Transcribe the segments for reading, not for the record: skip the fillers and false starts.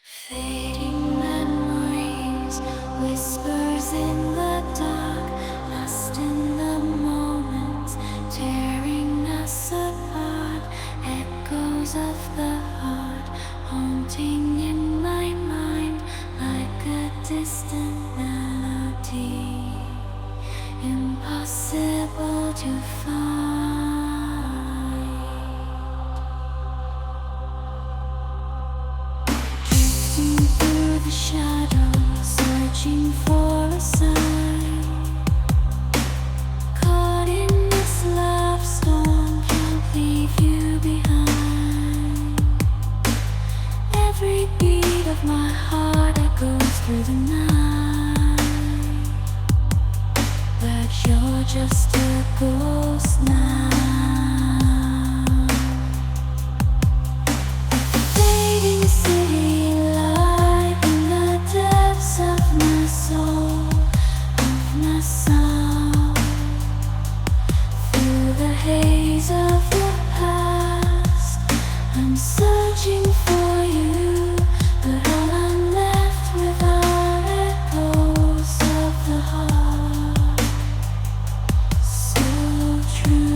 Fading memories, whispers in the dark, lost in the moments, tearing us apart. Echoes of the heart, haunting in my mind like a distant melody, impossible to find. Through the shadows, searching for a sign. Caught in this love storm, can't leave you behind. Every beat of my heart echoes through the night, but you're just a ghost now. Fading city light in the depths of my soul, of my soul. Through the haze of the past, I'm searching for you, but all I'm left with are echoes of the heart. So true.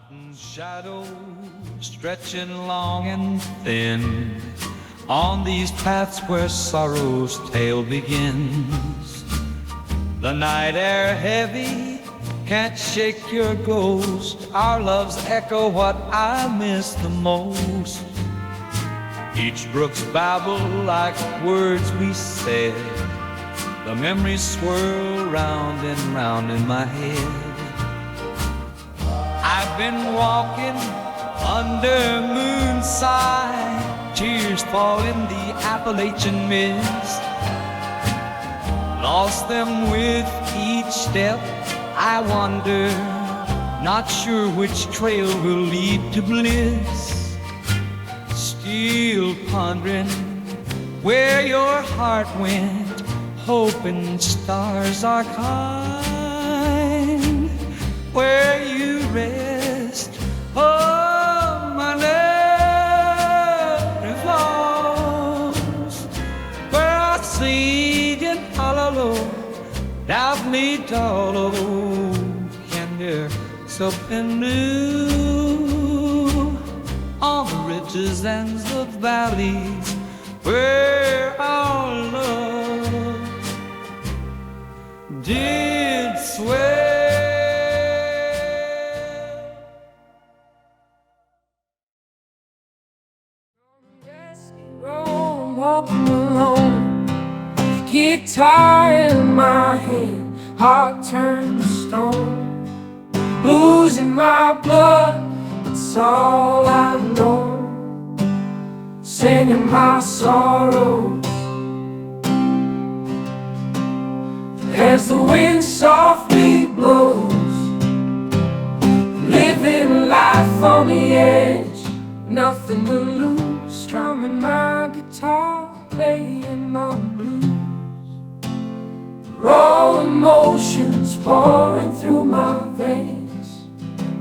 Mountain shadows stretching long and thin on these paths where sorrow's tale begins. The night air heavy can't shake your ghost. Our love's echo what I miss the most. Each brook's babble like words we said. The memories swirl round and round in my head. I've been walking under moonside, tears fall in the Appalachian mist. Lost them with each step I wander, not sure which trail will lead to bliss. Still pondering where your heart went, hoping stars are kind. Where you rest, oh, my love is lost. Where I see in hollow, doubt me tall, can there something new on the ridges and the valleys where our love did sway. Walking alone, guitar in my hand, heart turned to stone. Losing my blood, it's all I know. Singing my sorrows as the wind softly blows. Living life on the edge, nothing to lose. Strumming my guitar, playing my blues. Raw emotions pouring through my veins.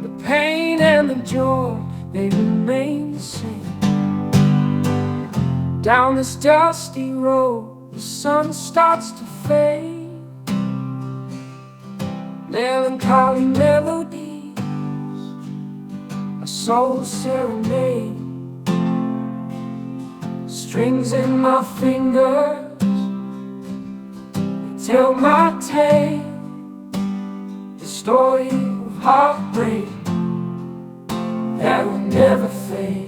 The pain and the joy, they remain the same. Down this dusty road, the sun starts to fade. Melancholy melodies, a soul serenade. Strings in my fingers tell my tale, the story of heartbreak that will never fade.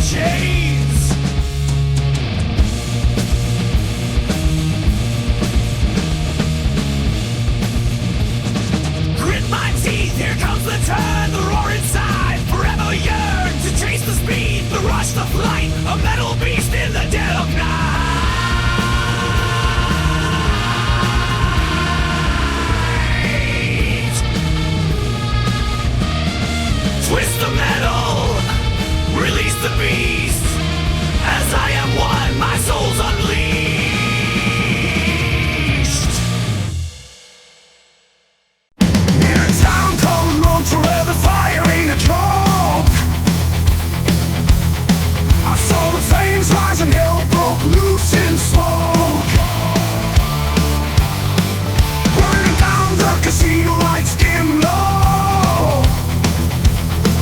chains. Grit my teeth, here comes the turn, the roar inside. Forever yearn to chase the speed, the rush, the flight, a metal beast in the dead of night. Twist the metal, release the beast. As I am one, my soul's unleashed. In a town called Monterey, where the fire ain't a joke, I saw the flames rise and hell broke loose in smoke. Burning down the casino lights dim low.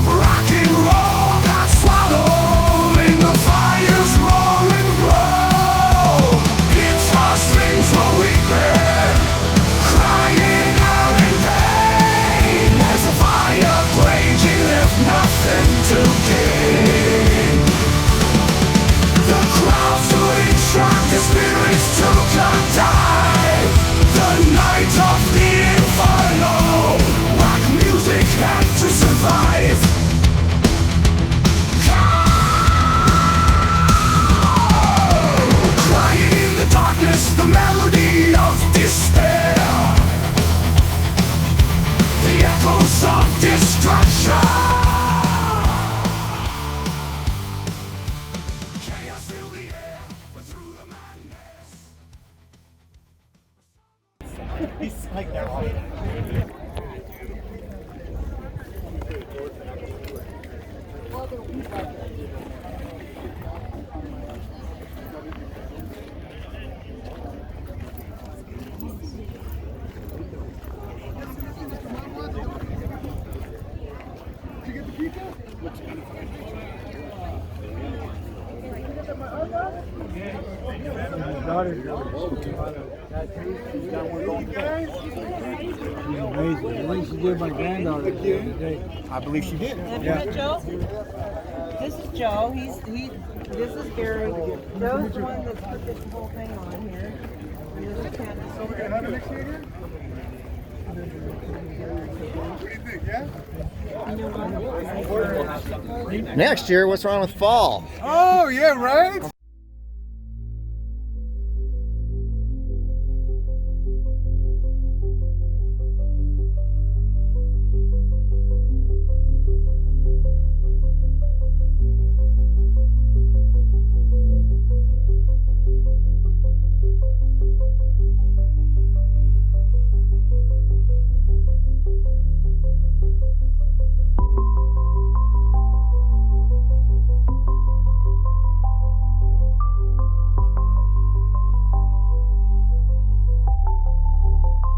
Rock and roll got swallowed in the fire's roaring glow. Guitar strings were weeping, crying out in pain, as the fire raging left nothing to gain. The crowd stood in shock, the spirits took a dive. The night of the inferno, rock music had to survive. Crying in the darkness, the melody of despair, the echoes of destruction. Chaos filled the air, but through the madness. He's like that all. Amazing. I think she did my granddaughter the other day. I believe she did. Have you met Joe? This is Joe. This is Gary. Joe's the one that put this whole thing on here. And this is Candace over there. Next year, what's wrong with fall? Oh, yeah, right?